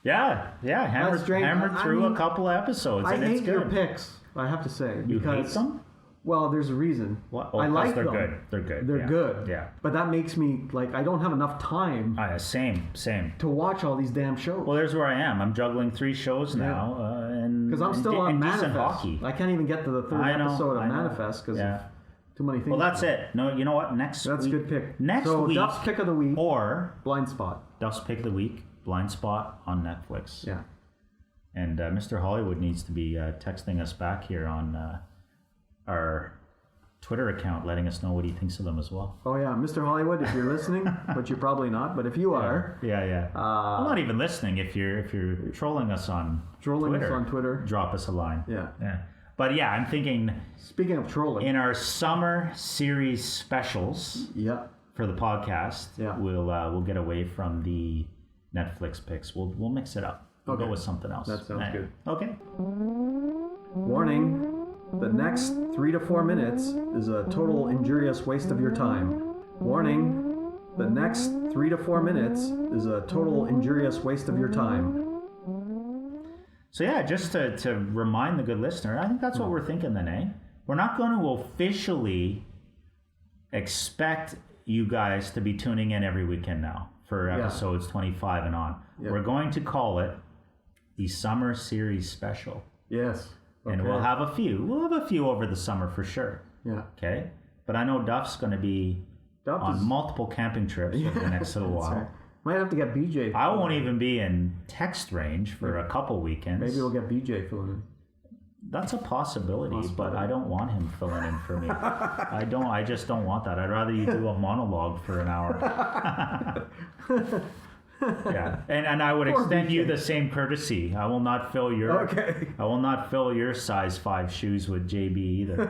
Speaker 2: Yeah. Hammered through a couple episodes.
Speaker 3: I hate your picks, I have to say.
Speaker 2: You hate them?
Speaker 3: Well, there's a reason.
Speaker 2: What? Oh, I like them. They're good.
Speaker 3: They're good. Yeah. But that makes me like I don't have enough time.
Speaker 2: Same.
Speaker 3: To watch all these damn shows.
Speaker 2: Well, there's where I am. I'm juggling 3 shows now, and
Speaker 3: because I'm still on Manifest.
Speaker 2: Hockey.
Speaker 3: I can't even get to the 3rd episode of Manifest because of too many things.
Speaker 2: Well, that's it. No, you know what? That's
Speaker 3: a good pick.
Speaker 2: Next week,
Speaker 3: Duff's pick of the week
Speaker 2: or
Speaker 3: Blind Spot.
Speaker 2: Duff's pick of the week, Blind Spot on Netflix. Yeah. And Mr. Hollywood needs to be texting us back here on our Twitter account, letting us know what he thinks of them as well.
Speaker 3: Oh yeah, Mr. Hollywood, if you're listening, but you're probably not. But if you are,
Speaker 2: well, not even listening. If you're trolling us on Twitter, drop us a line. Yeah. But yeah, I'm thinking.
Speaker 3: Speaking of trolling,
Speaker 2: in our summer series specials, for the podcast, we'll get away from the Netflix picks. We'll mix it up. We'll go with something else.
Speaker 3: That sounds good.
Speaker 2: Okay.
Speaker 3: Warning. The next 3 to 4 minutes is a total injurious waste of your time. Warning, the next 3 to 4 minutes is a total injurious waste of your time.
Speaker 2: So yeah, just to remind the good listener, I think that's what we're thinking then, eh? We're not going to officially expect you guys to be tuning in every weekend now for episodes 25 and on. Yep. We're going to call it the Summer Series Special.
Speaker 3: Yes.
Speaker 2: Okay. And we'll have a few. We'll have a few over the summer for sure. Yeah. Okay. But I know Duff's going to be on multiple camping trips over the next little while. Right.
Speaker 3: Might have to get BJ.
Speaker 2: I won't even be in text range for a couple weekends.
Speaker 3: Maybe we'll get BJ filling in.
Speaker 2: That's a possibility, but I don't want him filling in for me. I just don't want that. I'd rather you do a monologue for an hour. Yeah, and I would extend you the same courtesy. I will not fill your I will not fill your size 5 shoes with JB either.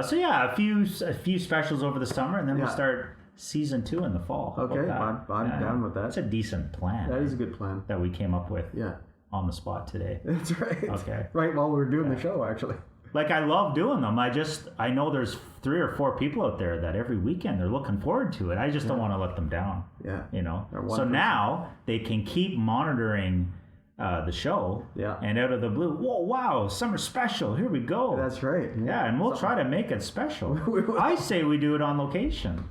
Speaker 2: So yeah, a few specials over the summer, and then we'll start season 2 in the fall.
Speaker 3: Okay, I'm down with that.
Speaker 2: That's a decent plan.
Speaker 3: That is a good plan
Speaker 2: that we came up with.
Speaker 3: Yeah,
Speaker 2: on the spot today.
Speaker 3: That's right.
Speaker 2: Okay,
Speaker 3: right while we were doing the show, actually.
Speaker 2: Like, I love doing them. I know there's 3 or 4 people out there that every weekend they're looking forward to it. I just don't want to let them down.
Speaker 3: Yeah.
Speaker 2: You know? So now they can keep monitoring the show.
Speaker 3: Yeah.
Speaker 2: And out of the blue, whoa, wow, summer special. Here we go.
Speaker 3: That's right.
Speaker 2: Yeah, and we'll try to make it special. I say we do it on location.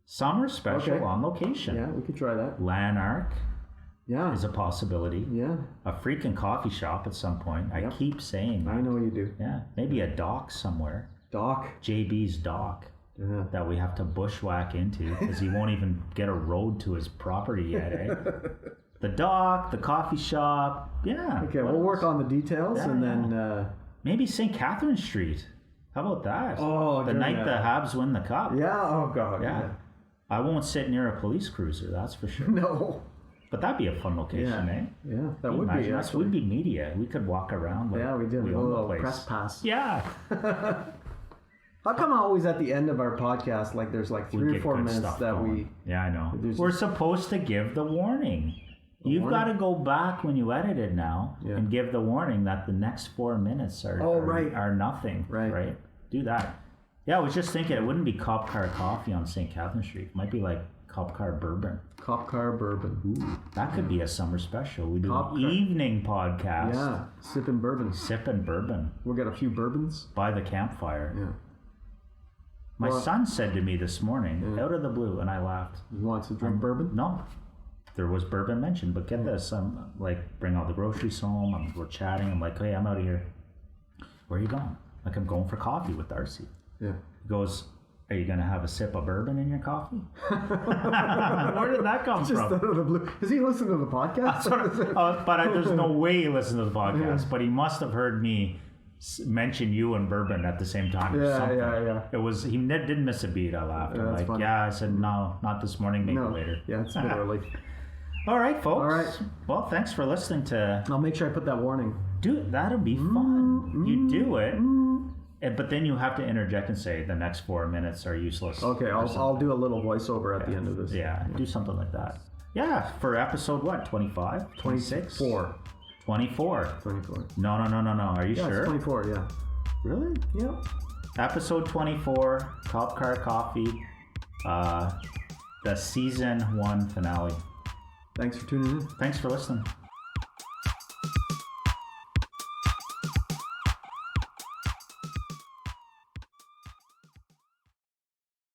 Speaker 2: Summer special on location.
Speaker 3: Yeah, we could try that.
Speaker 2: Lanark.
Speaker 3: Yeah.
Speaker 2: Is a possibility.
Speaker 3: Yeah.
Speaker 2: A freaking coffee shop at some point. I keep saying that.
Speaker 3: I know you do.
Speaker 2: Yeah. Maybe a dock somewhere.
Speaker 3: Dock.
Speaker 2: JB's dock.
Speaker 3: Yeah.
Speaker 2: That we have to bushwhack into because he won't even get a road to his property yet, eh? The dock, the coffee shop. Yeah.
Speaker 3: Okay, we'll work on the details and then...
Speaker 2: maybe St. Catherine Street. How about that?
Speaker 3: Oh,
Speaker 2: the night the Habs win the cup.
Speaker 3: Yeah, oh God.
Speaker 2: Yeah. I won't sit near a police cruiser, that's for sure.
Speaker 3: No.
Speaker 2: But that'd be a fun location, eh?
Speaker 3: Yeah, that would be.
Speaker 2: Us? We'd be media. We could walk around. Like,
Speaker 3: we did.
Speaker 2: We
Speaker 3: A
Speaker 2: own
Speaker 3: little
Speaker 2: the place.
Speaker 3: press pass.
Speaker 2: Yeah.
Speaker 3: How come always at the end of our podcast, like there's like 3 or 4 minutes that
Speaker 2: going. Yeah, I know. We're supposed to give the warning. You've got to go back when you edit it now and give the warning that the next 4 minutes are nothing. Right. Do that. Yeah, I was just thinking it wouldn't be Cop Car Coffee on St. Catherine Street. It might be like Cop Car Bourbon.
Speaker 3: Cop Car Bourbon.
Speaker 2: Ooh, that could be a summer special. We do an evening podcast.
Speaker 3: Yeah, sipping bourbon.
Speaker 2: Sipping bourbon.
Speaker 3: We'll get a few bourbons.
Speaker 2: By the campfire.
Speaker 3: Yeah.
Speaker 2: My son said to me this morning, out of the blue, and I laughed.
Speaker 3: You want to drink bourbon?
Speaker 2: No. There was bourbon mentioned, but get this. I'm like, bring all the groceries home. We're chatting. I'm like, hey, I'm out of here. Where are you going? Like, I'm going for coffee with Darcy.
Speaker 3: Yeah.
Speaker 2: He goes, are you going to have a sip of bourbon in your coffee? Where did that come from?
Speaker 3: Just out of the blue. Does he listen to the podcast?
Speaker 2: There's no way he listens to the podcast. But he must have heard me mention you and bourbon at the same time.
Speaker 3: Yeah.
Speaker 2: It was, he didn't miss a beat. I laughed. I'm like, funny. I said, no, not this morning, maybe later.
Speaker 3: Yeah, it's a bit early.
Speaker 2: All right, folks.
Speaker 3: All right.
Speaker 2: Well, thanks for listening to...
Speaker 3: I'll make sure I put that warning.
Speaker 2: That'll be fun. You do it. But then you have to interject and say the next 4 minutes are useless.
Speaker 3: Okay, I'll do a little voiceover at the end of this.
Speaker 2: Yeah, do something like that. Yeah, for episode what? 25? 26? 24. 24. No. Are you sure?
Speaker 3: It's 24, yeah.
Speaker 2: Really?
Speaker 3: Yeah.
Speaker 2: Episode 24, Cop Car Coffee, the season 1 finale.
Speaker 3: Thanks for tuning in.
Speaker 2: Thanks for listening.